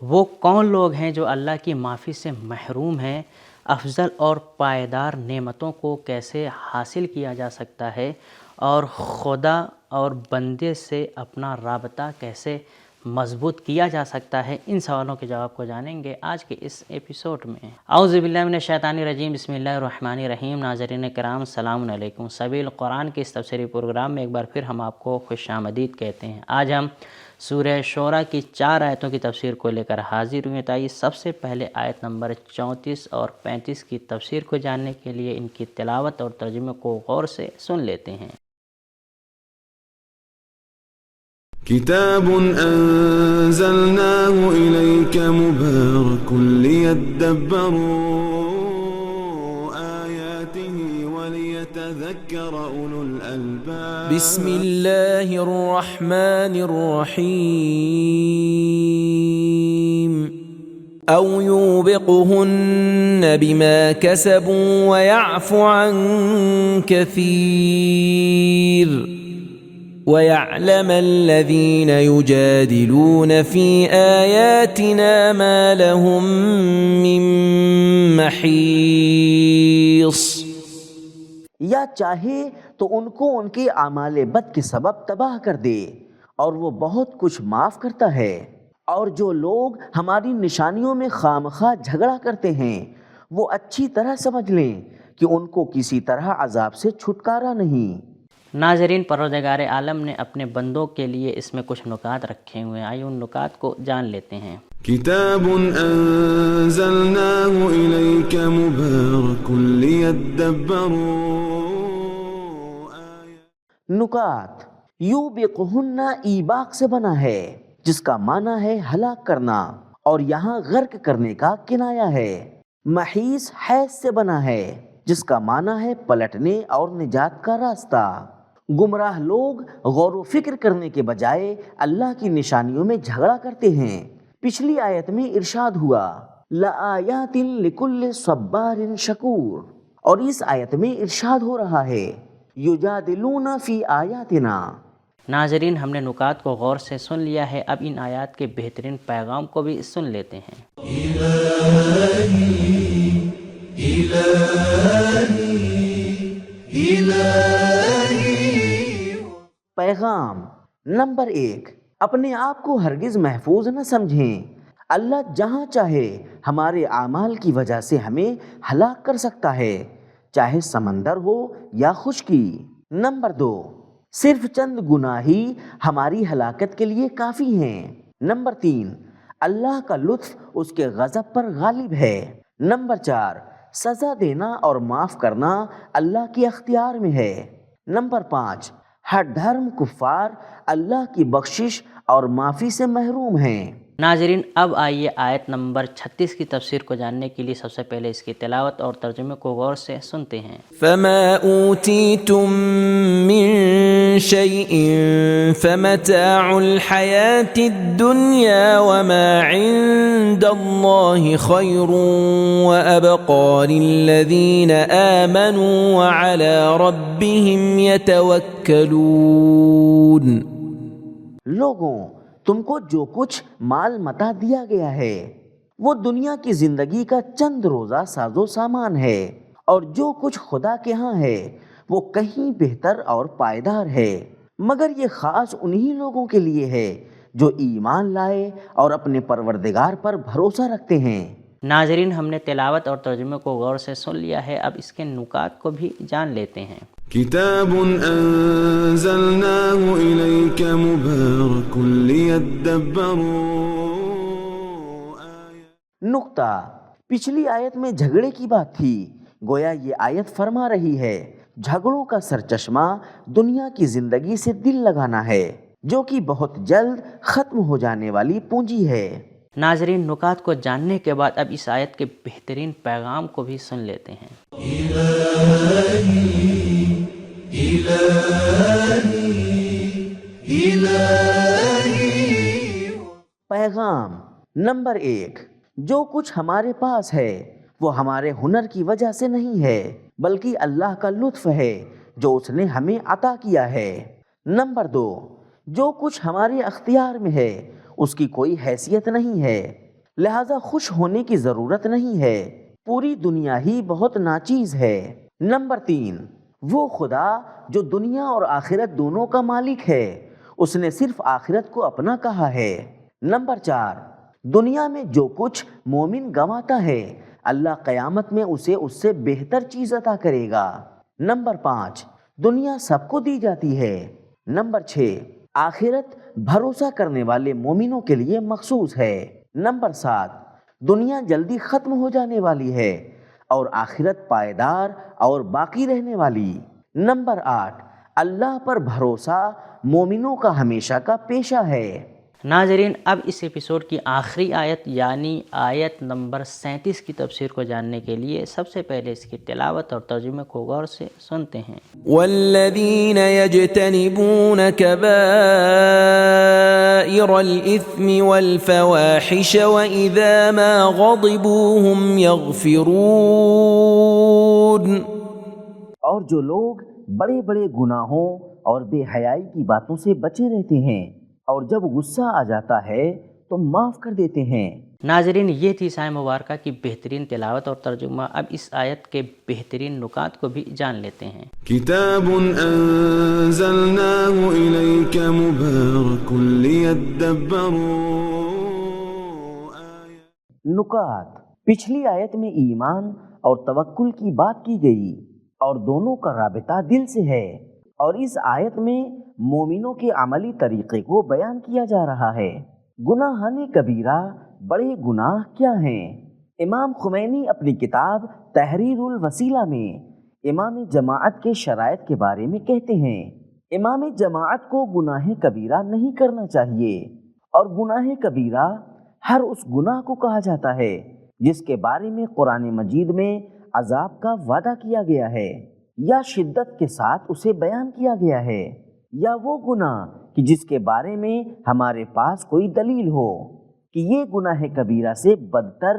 وہ کون لوگ ہیں جو اللہ کی معافی سے محروم ہیں؟ افضل اور پائیدار نعمتوں کو کیسے حاصل کیا جا سکتا ہے؟ اور خدا اور بندے سے اپنا رابطہ کیسے مضبوط کیا جا سکتا ہے؟ ان سوالوں کے جواب کو جانیں گے آج کے اس ایپیسوڈ میں۔ اعوذ باللہ من الشیطان الرجیم، بسم اللہ الرحمن الرحیم۔ ناظرین کرام السلام علیکم۔ سبیل قرآن کے اس تفسیری پروگرام میں ایک بار پھر ہم آپ کو خوش آمدید کہتے ہیں۔ آج ہم سورہ شعراء کی 4 آیتوں کی تفسیر کو لے کر حاضر ہوئے۔ تائیے سب سے پہلے آیت نمبر 34 اور 35 کی تفسیر کو جاننے کے لیے ان کی تلاوت اور ترجمے کو غور سے سن لیتے ہیں۔ کتاب انزلناه الیک مبارک لیدبروا آیاته ولیتذکر اولو الالباب۔ بسم اللہ الرحمن الرحیم۔ او یوبقهن بما كسبوا ويعفو عن كثير وَيَعْلَمَ الَّذِينَ يُجَادِلُونَ فِي آيَاتِنَا مَا لَهُم مِّن مَّحِيصٍ۔ یا چاہے تو ان کو ان کے اعمال بد کے سبب تباہ کر دے، اور وہ بہت کچھ معاف کرتا ہے۔ اور جو لوگ ہماری نشانیوں میں خامخواہ جھگڑا کرتے ہیں، وہ اچھی طرح سمجھ لیں کہ ان کو کسی طرح عذاب سے چھٹکارا نہیں۔ ناظرین، پروردگار عالم نے اپنے بندوں کے لیے اس میں کچھ نکات رکھے ہوئے ہیں، آئیے ان نکات کو جان لیتے ہیں۔ کتاب انزلناه الیک مبارک لیدبروا نکات: یوبقہن ایباق سے بنا ہے، جس کا معنی ہے ہلاک کرنا، اور یہاں غرق کرنے کا کنایا ہے۔ محیص حیث سے بنا ہے، جس کا معنی ہے پلٹنے اور نجات کا راستہ۔ گمراہ لوگ غور و فکر کرنے کے بجائے اللہ کی نشانیوں میں جھگڑا کرتے ہیں۔ پچھلی آیت میں ارشاد ہوا لآیات لکل صبار شکور، اور اس آیت میں ارشاد ہو رہا ہے یجادلون فی آیاتنا۔ ناظرین، ہم نے نکات کو غور سے سن لیا ہے، اب ان آیات کے بہترین پیغام کو بھی سن لیتے ہیں۔ پیغام نمبر 1، اپنے آپ کو ہرگز محفوظ نہ سمجھیں۔ اللہ جہاں چاہے ہمارے اعمال کی وجہ سے ہمیں ہلاک کر سکتا ہے، چاہے سمندر ہو یا خشکی۔ نمبر 2، صرف چند گناہ ہی ہماری ہلاکت کے لیے کافی ہیں۔ نمبر 3، اللہ کا لطف اس کے غضب پر غالب ہے۔ نمبر 4، سزا دینا اور معاف کرنا اللہ کے اختیار میں ہے۔ نمبر 5، ہر دھرم کفار اللہ کی بخشش اور معافی سے محروم ہیں۔ ناظرین، اب آئیے آیت نمبر 36 کی تفسیر کو جاننے کے لیے سب سے پہلے اس کی تلاوت اور ترجمے کو غور سے سنتے ہیں۔ فَمَا أُوتِيتُم مِّن شَيْءٍ فَمَتَاعُ الْحَيَاةِ الدُّنْيَا وَمَا عِندَ اللَّهِ خَيْرٌ وَأَبْقَىٰ لِلَّذِينَ آمَنُوا وَعَلَىٰ رَبِّهِمْ يَتَوَكَّلُونَ۔ لوگوں، تم کو جو کچھ مال متاع دیا گیا ہے وہ دنیا کی زندگی کا چند روزہ ساز و سامان ہے، اور جو کچھ خدا کے ہاں ہے وہ کہیں بہتر اور پائیدار ہے، مگر یہ خاص انہی لوگوں کے لیے ہے جو ایمان لائے اور اپنے پروردگار پر بھروسہ رکھتے ہیں۔ ناظرین، ہم نے تلاوت اور ترجمے کو غور سے سن لیا ہے، اب اس کے نکات کو بھی جان لیتے ہیں۔ کتاب انزلناه الیک مبارک لیدبروا۔ نقطہ: پچھلی آیت میں جھگڑے کی بات تھی، گویا یہ آیت فرما رہی ہے جھگڑوں کا سرچشمہ دنیا کی زندگی سے دل لگانا ہے، جو کہ بہت جلد ختم ہو جانے والی پونجی ہے۔ ناظرین، نکات کو جاننے کے بعد اب اس آیت کے بہترین پیغام کو بھی سن لیتے ہیں۔ پیغام نمبر 1، جو کچھ ہمارے پاس ہے وہ ہمارے ہنر کی وجہ سے نہیں ہے، بلکہ اللہ کا لطف ہے جو اس نے ہمیں عطا کیا ہے۔ نمبر 2، جو کچھ ہمارے اختیار میں ہے اس کی کوئی حیثیت نہیں ہے، لہذا خوش ہونے کی ضرورت نہیں ہے، پوری دنیا ہی بہت ناچیز ہے۔ نمبر 3، وہ خدا جو دنیا اور آخرت دونوں کا مالک ہے، اس نے صرف آخرت کو اپنا کہا ہے۔ نمبر 4، دنیا میں جو کچھ مومن گنواتا ہے اللہ قیامت میں اسے اس سے بہتر چیز عطا کرے گا۔ نمبر 5، دنیا سب کو دی جاتی ہے۔ نمبر 6، آخرت بھروسہ کرنے والے مومنوں کے لیے مخصوص ہے۔ نمبر 7، دنیا جلدی ختم ہو جانے والی ہے اور آخرت پائیدار اور باقی رہنے والی۔ نمبر 8، اللہ پر بھروسہ مومنوں کا ہمیشہ کا پیشہ ہے۔ ناظرین، اب اس ایپیسوڈ کی آخری آیت یعنی آیت نمبر 37 کی تفسیر کو جاننے کے لیے سب سے پہلے اس کی تلاوت اور ترجمے کو غور سے سنتے ہیں۔ والذین یجتنبون کبائر الإثم والفواحش وإذا ما غضبوا هم یغفرون۔ اور جو لوگ بڑے بڑے گناہوں اور بے حیائی کی باتوں سے بچے رہتے ہیں اور جب غصہ آ جاتا ہے تو معاف کر دیتے ہیں۔ ناظرین، یہ تھی سایہ مبارکہ کی بہترین تلاوت اور ترجمہ۔ اب اس آیت کے بہترین نکات کو بھی جان لیتے ہیں۔ كتاب أنزلناه إليك مبارك ليدبروا نکات، پچھلی آیت میں ایمان اور توکل کی بات کی گئی اور دونوں کا رابطہ دل سے ہے، اور اس آیت میں مومنوں کے عملی طریقے کو بیان کیا جا رہا ہے۔ گناہان کبیرہ، بڑے گناہ کیا ہیں؟ امام خمینی اپنی کتاب تحریر الوسیلہ میں امام جماعت کے شرائط کے بارے میں کہتے ہیں، امام جماعت کو گناہ کبیرہ نہیں کرنا چاہیے، اور گناہ کبیرہ ہر اس گناہ کو کہا جاتا ہے جس کے بارے میں قرآن مجید میں عذاب کا وعدہ کیا گیا ہے یا شدت کے ساتھ اسے بیان کیا گیا ہے، یا وہ گناہ کہ جس کے بارے میں ہمارے پاس کوئی دلیل ہو کہ یہ گناہ کبیرہ سے بدتر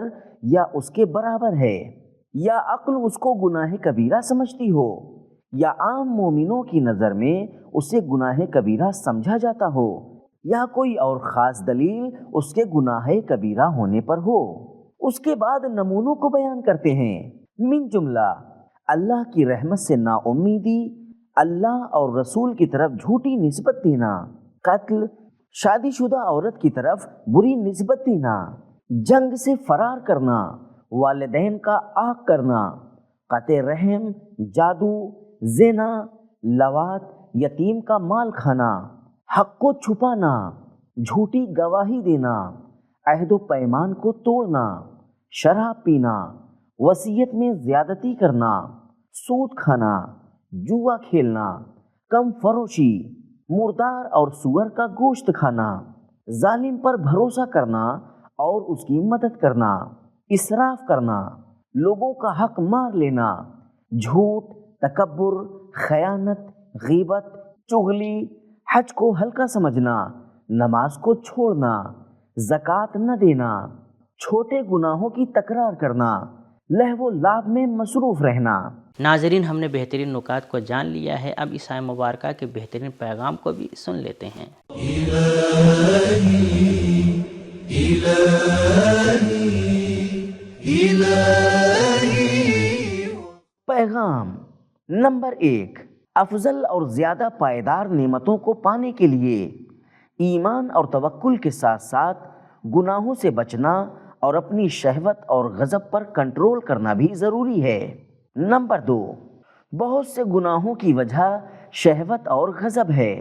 یا اس کے برابر ہے، یا عقل اس کو گناہ کبیرہ سمجھتی ہو، یا عام مومنوں کی نظر میں اسے گناہ کبیرہ سمجھا جاتا ہو، یا کوئی اور خاص دلیل اس کے گناہ کبیرہ ہونے پر ہو۔ اس کے بعد نمونوں کو بیان کرتے ہیں، من جملہ اللہ کی رحمت سے نا امیدی، اللہ اور رسول کی طرف جھوٹی نسبت دینا، قتل، شادی شدہ عورت کی طرف بری نسبت دینا، جنگ سے فرار کرنا، والدین کا عاق کرنا، قطع رحم، جادو، زنا، لواط، یتیم کا مال کھانا، حق کو چھپانا، جھوٹی گواہی دینا، عہد و پیمان کو توڑنا، شراب پینا، وصیت میں زیادتی کرنا، سود کھانا، جوا کھیلنا، کم فروشی، مردار اور سور کا گوشت کھانا، ظالم پر بھروسہ کرنا اور اس کی مدد کرنا، اسراف کرنا، لوگوں کا حق مار لینا، جھوٹ، تکبر، خیانت، غیبت، چغلی، حج کو ہلکا سمجھنا، نماز کو چھوڑنا، زکوٰۃ نہ دینا، چھوٹے گناہوں کی تکرار کرنا، لہو و لعب میں مصروف رہنا۔ ناظرین، ہم نے بہترین نکات کو جان لیا ہے، اب اس آیہ مبارکہ کے بہترین پیغام کو بھی سن لیتے ہیں۔ پیغام نمبر 1، افضل اور زیادہ پائیدار نعمتوں کو پانے کے لیے ایمان اور توکل کے ساتھ ساتھ گناہوں سے بچنا اور اپنی شہوت اور غضب پر کنٹرول کرنا بھی ضروری ہے۔ نمبر 2، بہت سے گناہوں کی وجہ شہوت اور غضب ہے۔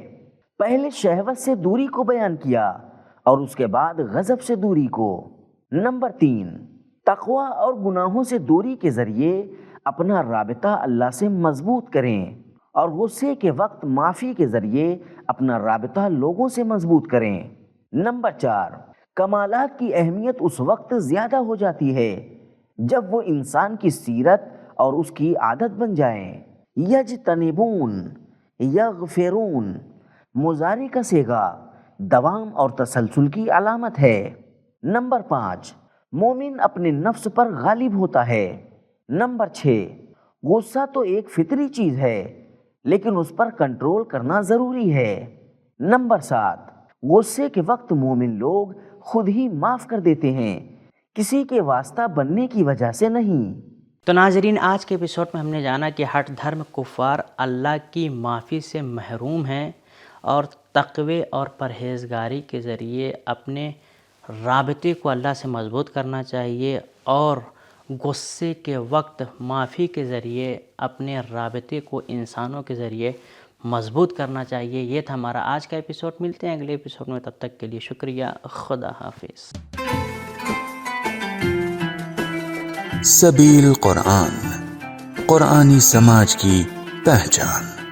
پہلے شہوت سے دوری کو بیان کیا اور اس کے بعد غضب سے دوری کو۔ نمبر 3، تقوی اور گناہوں سے دوری کے ذریعے اپنا رابطہ اللہ سے مضبوط کریں اور غصے کے وقت معافی کے ذریعے اپنا رابطہ لوگوں سے مضبوط کریں۔ نمبر 4، کمالات کی اہمیت اس وقت زیادہ ہو جاتی ہے جب وہ انسان کی سیرت اور اس کی عادت بن جائیں۔ یجتنبون، یغفرون، مضارع کا صیغہ دوام اور تسلسل کی علامت ہے۔ نمبر 5، مومن اپنے نفس پر غالب ہوتا ہے۔ نمبر 6، غصہ تو ایک فطری چیز ہے لیکن اس پر کنٹرول کرنا ضروری ہے۔ نمبر 7، غصے کے وقت مومن لوگ خود ہی معاف کر دیتے ہیں کسی کے واسطہ بننے کی وجہ سے نہیں۔ تو ناظرین، آج کے ایپیسوڈ میں ہم نے جانا کہ ہٹ دھرم کفار اللہ کی معافی سے محروم ہیں اور تقوی اور پرہیزگاری کے ذریعے اپنے رابطے کو اللہ سے مضبوط کرنا چاہیے اور غصے کے وقت معافی کے ذریعے اپنے رابطے کو انسانوں کے ذریعے مضبوط کرنا چاہیے۔ یہ تھا ہمارا آج کا ایپیسوڈ۔ ملتے ہیں اگلے ایپیسوڈ میں، تب تک کے لیے شکریہ، خدا حافظ۔ سبیل قرآن، قرآنی سماج کی پہچان۔